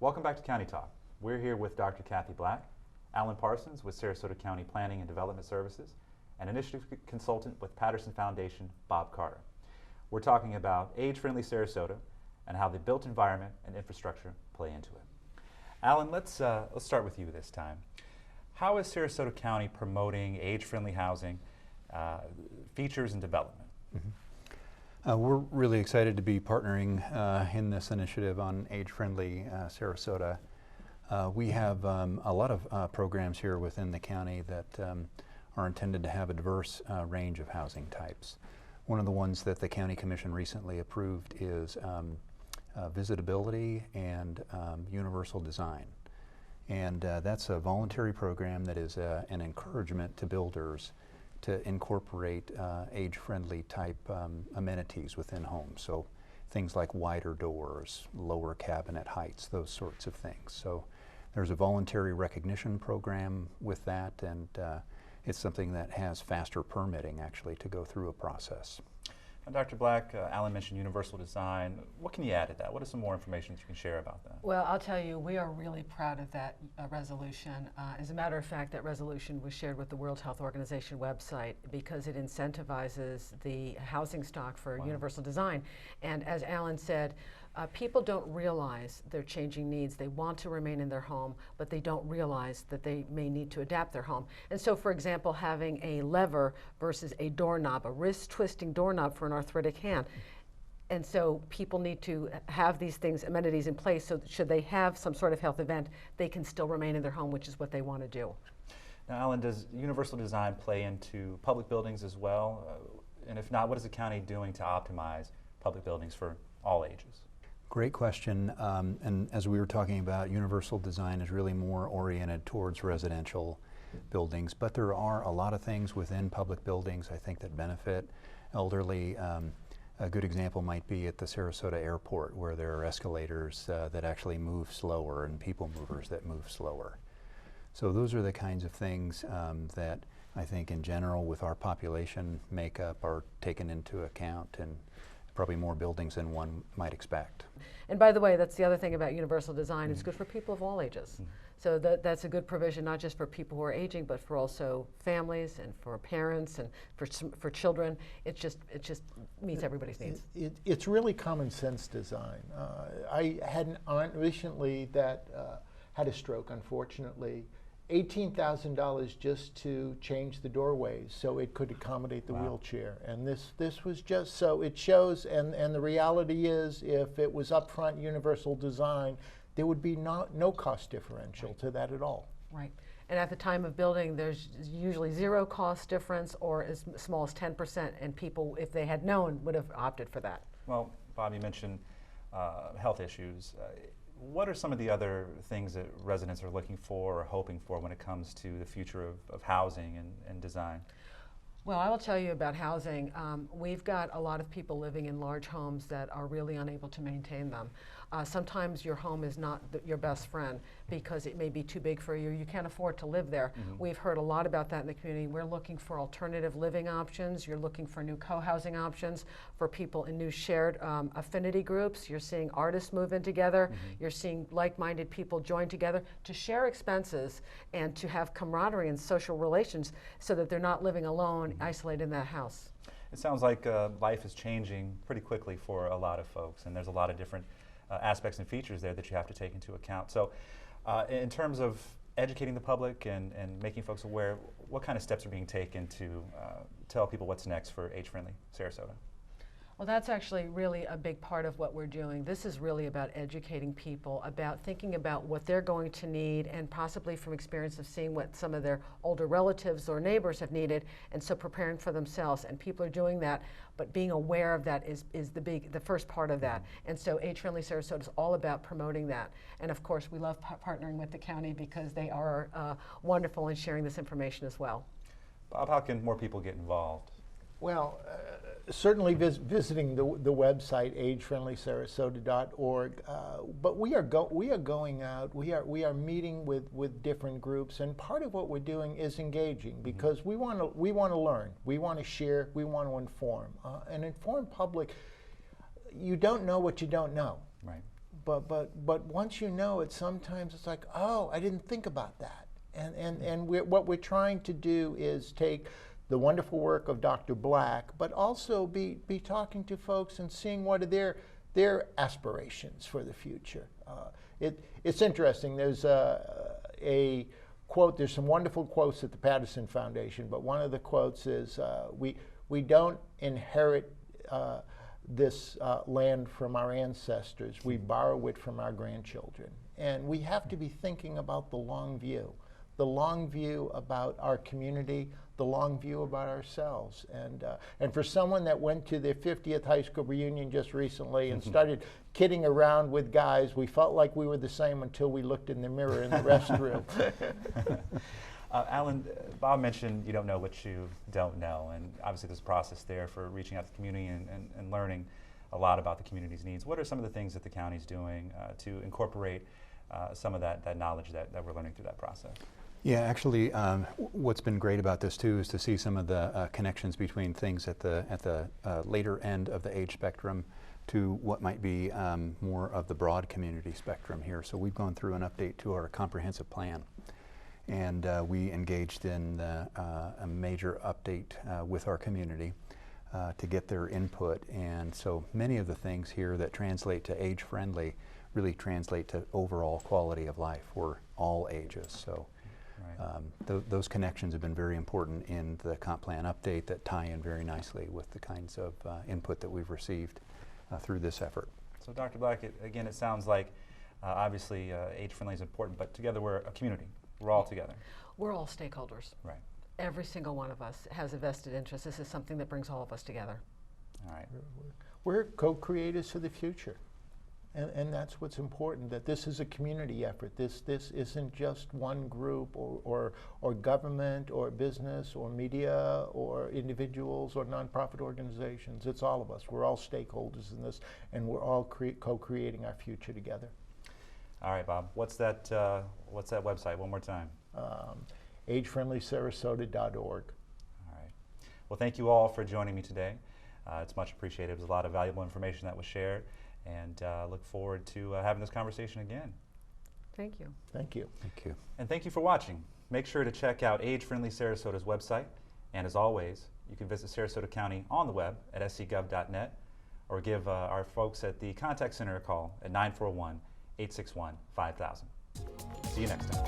Welcome back to County Talk. We're here with Dr. Kathy Black, Alan Parsons with Sarasota County Planning and Development Services, and Initiative Consultant with Patterson Foundation, Bob Carter. We're talking about age-friendly Sarasota and how the built environment and infrastructure play into it. Alan, let's start with you this time. How is Sarasota County promoting age-friendly housing features and development? We're really excited to be partnering in this initiative on age-friendly Sarasota. We have a lot of programs here within the county that are intended to have a diverse range of housing types. One of the ones that the County Commission recently approved is visitability and universal design. And that's a voluntary program that is an encouragement to builders to incorporate age-friendly type amenities within homes. So things like wider doors, lower cabinet heights, those sorts of things. So there's a voluntary recognition program with that, and it's something that has faster permitting actually to go through a process. And Dr. Black, Alan mentioned universal design. What can you add to that? What is some more information that you can share about that? Well, I'll tell you, we are really proud of that resolution. As a matter of fact, that resolution was shared with the World Health Organization website because it incentivizes the housing stock for universal design. And as Alan said, people don't realize their changing needs. They want to remain in their home, but they don't realize that they may need to adapt their home. And so, for example, having a lever versus a doorknob, a wrist-twisting doorknob for an arthritic hand. And so people need to have these things, amenities in place, so that should they have some sort of health event, they can still remain in their home, which is what they want to do. Now, Alan, does universal design play into public buildings as well? And if not, what is the county doing to optimize public buildings for all ages? Great question, and as we were talking about, universal design is really more oriented towards residential buildings, but there are a lot of things within public buildings I think that benefit elderly. A good example might be at the Sarasota Airport, where there are escalators that actually move slower and people movers that move slower. So those are the kinds of things that I think in general with our population makeup are taken into account, and probably more buildings than one might expect. And by the way, that's the other thing about universal design. It's good for people of all ages. So that's a good provision, not just for people who are aging, but for also families and for parents and for children. It just meets everybody's needs. It's really common sense design. I had an aunt recently that had a stroke, unfortunately. $18,000 just to change the doorways so it could accommodate the wheelchair. And this was just, so it shows, and the reality is if it was upfront universal design, there would be no cost differential to that at all. Right. And at the time of building, there's usually zero cost difference or as small as 10%, and people, if they had known, would have opted for that. Well, Bob, you mentioned health issues. What are some of the other things that residents are looking for or hoping for when it comes to the future of housing and design? Well, I will tell you about housing. We've got a lot of people living in large homes that are really unable to maintain them. Sometimes your home is not your best friend because it may be too big for you. You can't afford to live there. We've heard a lot about that in the community. We're looking for alternative living options. You're looking for new co-housing options for people in new shared affinity groups. You're seeing artists move in together. You're seeing like-minded people join together to share expenses and to have camaraderie and social relations so that they're not living alone, isolated in that house. It sounds like life is changing pretty quickly for a lot of folks, and there's a lot of different aspects and features there that you have to take into account. So in terms of educating the public and making folks aware, what kind of steps are being taken to tell people what's next for age-friendly Sarasota? Well, that's actually really a big part of what we're doing. This is really about educating people, about thinking about what they're going to need, and possibly from experience of seeing what some of their older relatives or neighbors have needed, and so preparing for themselves. And people are doing that, but being aware of that is the first part of that. And so Age-Friendly Sarasota is all about promoting that. And of course, we love partnering with the county because they are wonderful in sharing this information as well. Bob, how can more people get involved? Well, certainly visiting the website agefriendlysarasota.org, but we are going out. We are meeting with different groups, and part of what we're doing is engaging because we want to learn, we want to share, we want to inform. An informed public, you don't know what you don't know. Right. but once you know it, sometimes it's like, oh, I didn't think about that. And what we're trying to do is take the wonderful work of Dr. Black, but also be talking to folks and seeing what are their aspirations for the future. It's interesting. There's a quote. There's some wonderful quotes at the Patterson Foundation, but one of the quotes is, "We don't inherit this land from our ancestors. We borrow it from our grandchildren." And we have to be thinking about the long view about our community, the long view about ourselves. And for someone that went to their 50th high school reunion just recently and started kidding around with guys, we felt like we were the same until we looked in the mirror in the restroom. Alan, Bob mentioned you don't know what you don't know, and obviously there's a process there for reaching out to the community and learning a lot about the community's needs. What are some of the things that the county's doing to incorporate some of that knowledge that we're learning through that process? Yeah, actually, what's been great about this too is to see some of the connections between things at the later end of the age spectrum to what might be more of the broad community spectrum here. So we've gone through an update to our comprehensive plan, and we engaged in a major update with our community to get their input. And so many of the things here that translate to age-friendly really translate to overall quality of life for all ages. So. Right. Those connections have been very important in the comp plan update that tie in very nicely with the kinds of input that we've received through this effort. So Dr. Black, again, it sounds like obviously age-friendly is important, but together we're a community. We're all together. We're all stakeholders. Right. Every single one of us has a vested interest. This is something that brings all of us together. All right. We're co-creators for the future. And that's what's important, that this is a community effort. This isn't just one group or government or business or media or individuals or nonprofit organizations. It's all of us. We're all stakeholders in this, and we're all co-creating our future together. All right, Bob. What's that website? One more time. agefriendlysarasota.org. All right. Well, thank you all for joining me today. It's much appreciated. It was a lot of valuable information that was shared. And look forward to having this conversation again. Thank you. Thank you. Thank you. And thank you for watching. Make sure to check out Age Friendly Sarasota's website. And as always, you can visit Sarasota County on the web at scgov.net or give our folks at the Contact Center a call at 941-861-5000. See you next time.